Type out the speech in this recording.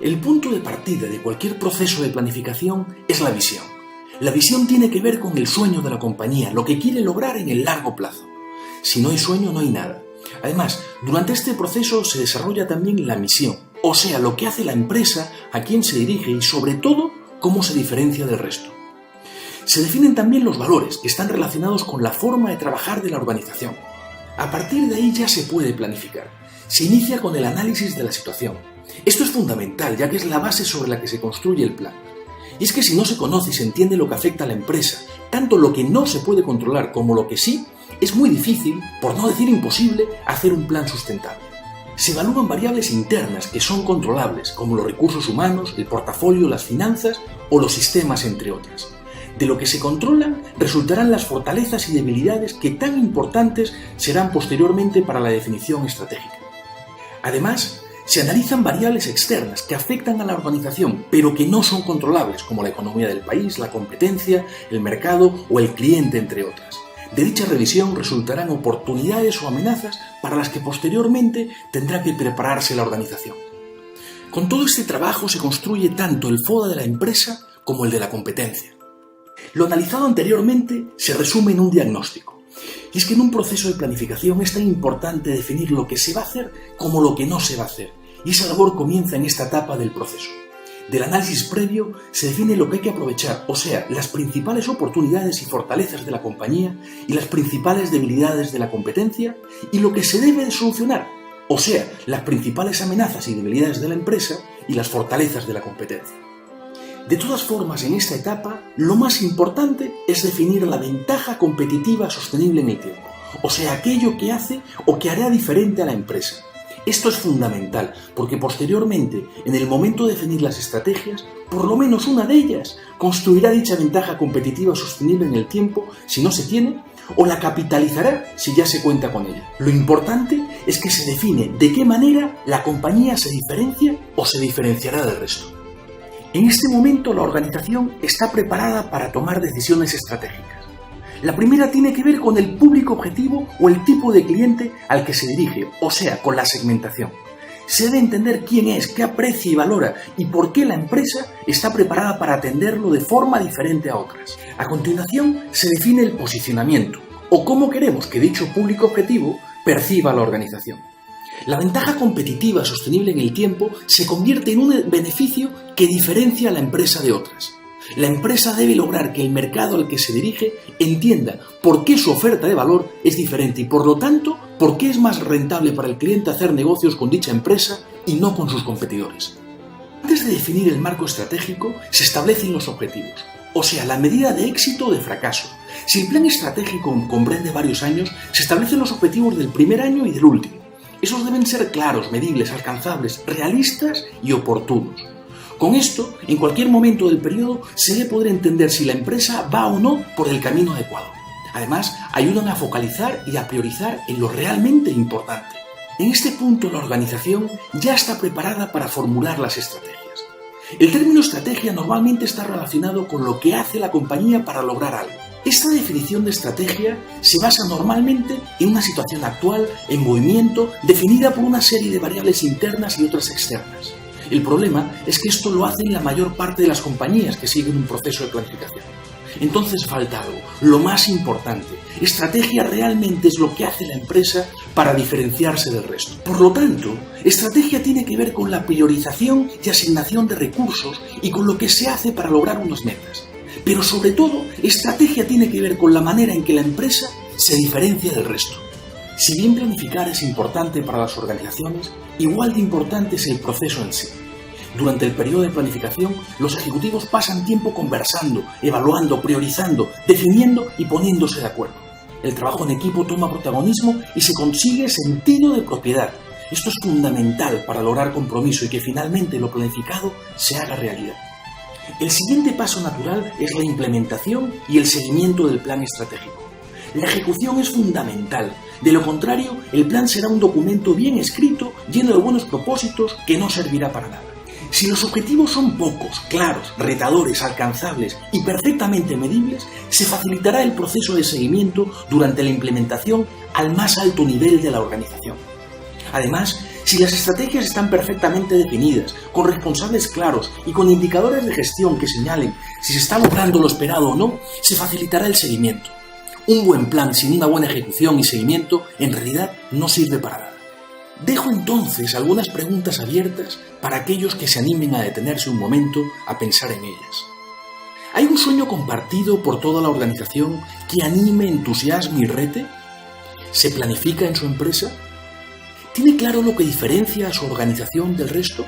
El punto de partida de cualquier proceso de planificación es la visión. La visión tiene que ver con el sueño de la compañía, lo que quiere lograr en el largo plazo. Si no hay sueño, no hay nada. Además, durante este proceso se desarrolla también la misión, o sea, lo que hace la empresa, a quién se dirige y, sobre todo, cómo se diferencia del resto. Se definen también los valores, que están relacionados con la forma de trabajar de la organización. A partir de ahí ya se puede planificar. Se inicia con el análisis de la situación. Esto es fundamental, ya que es la base sobre la que se construye el plan. Y es que si no se conoce y se entiende lo que afecta a la empresa, tanto lo que no se puede controlar como lo que sí, es muy difícil, por no decir imposible, hacer un plan sustentable. Se evalúan variables internas que son controlables, como los recursos humanos, el portafolio, las finanzas o los sistemas, entre otras. De lo que se controlan resultarán las fortalezas y debilidades que tan importantes serán posteriormente para la definición estratégica. Además, se analizan variables externas que afectan a la organización, pero que no son controlables, como la economía del país, la competencia, el mercado o el cliente, entre otras. De dicha revisión resultarán oportunidades o amenazas para las que posteriormente tendrá que prepararse la organización. Con todo este trabajo se construye tanto el FODA de la empresa como el de la competencia. Lo analizado anteriormente se resume en un diagnóstico. Y es que en un proceso de planificación es tan importante definir lo que se va a hacer como lo que no se va a hacer. Y esa labor comienza en esta etapa del proceso. Del análisis previo se define lo que hay que aprovechar, o sea, las principales oportunidades y fortalezas de la compañía y las principales debilidades de la competencia y lo que se debe de solucionar, o sea, las principales amenazas y debilidades de la empresa y las fortalezas de la competencia. De todas formas, en esta etapa, lo más importante es definir la ventaja competitiva sostenible en el tiempo, o sea, aquello que hace o que hará diferente a la empresa. Esto es fundamental, porque posteriormente, en el momento de definir las estrategias, por lo menos una de ellas construirá dicha ventaja competitiva sostenible en el tiempo si no se tiene, o la capitalizará si ya se cuenta con ella. Lo importante es que se define de qué manera la compañía se diferencia o se diferenciará del resto. En este momento la organización está preparada para tomar decisiones estratégicas. La primera tiene que ver con el público objetivo o el tipo de cliente al que se dirige, o sea, con la segmentación. Se debe entender quién es, qué aprecia y valora y por qué la empresa está preparada para atenderlo de forma diferente a otras. A continuación, se define el posicionamiento, o cómo queremos que dicho público objetivo perciba la organización. La ventaja competitiva sostenible en el tiempo se convierte en un beneficio que diferencia a la empresa de otras. La empresa debe lograr que el mercado al que se dirige entienda por qué su oferta de valor es diferente y, por lo tanto, por qué es más rentable para el cliente hacer negocios con dicha empresa y no con sus competidores. Antes de definir el marco estratégico, se establecen los objetivos, o sea, la medida de éxito o de fracaso. Si el plan estratégico comprende varios años, se establecen los objetivos del primer año y del último. Esos deben ser claros, medibles, alcanzables, realistas y oportunos. Con esto, en cualquier momento del periodo, se debe poder entender si la empresa va o no por el camino adecuado. Además, ayudan a focalizar y a priorizar en lo realmente importante. En este punto, la organización ya está preparada para formular las estrategias. El término estrategia normalmente está relacionado con lo que hace la compañía para lograr algo. Esta definición de estrategia se basa normalmente en una situación actual, en movimiento, definida por una serie de variables internas y otras externas. El problema es que esto lo hacen la mayor parte de las compañías que siguen un proceso de planificación. Entonces falta algo, lo más importante. Estrategia realmente es lo que hace la empresa para diferenciarse del resto. Por lo tanto, estrategia tiene que ver con la priorización y asignación de recursos y con lo que se hace para lograr unas metas. Pero sobre todo, estrategia tiene que ver con la manera en que la empresa se diferencia del resto. Si bien planificar es importante para las organizaciones, igual de importante es el proceso en sí. Durante el periodo de planificación, los ejecutivos pasan tiempo conversando, evaluando, priorizando, definiendo y poniéndose de acuerdo. El trabajo en equipo toma protagonismo y se consigue sentido de propiedad. Esto es fundamental para lograr compromiso y que finalmente lo planificado se haga realidad. El siguiente paso natural es la implementación y el seguimiento del plan estratégico. La ejecución es fundamental. De lo contrario, el plan será un documento bien escrito, lleno de buenos propósitos, que no servirá para nada. Si los objetivos son pocos, claros, retadores, alcanzables y perfectamente medibles, se facilitará el proceso de seguimiento durante la implementación al más alto nivel de la organización. Además, Si las estrategias están perfectamente definidas, con responsables claros y con indicadores de gestión que señalen si se está logrando lo esperado o no, se facilitará el seguimiento. Un buen plan sin una buena ejecución y seguimiento en realidad no sirve para nada. Dejo entonces algunas preguntas abiertas para aquellos que se animen a detenerse un momento a pensar en ellas. ¿Hay un sueño compartido por toda la organización que anime, entusiasme y rete? ¿Se planifica en su empresa? ¿Tiene claro lo que diferencia a su organización del resto?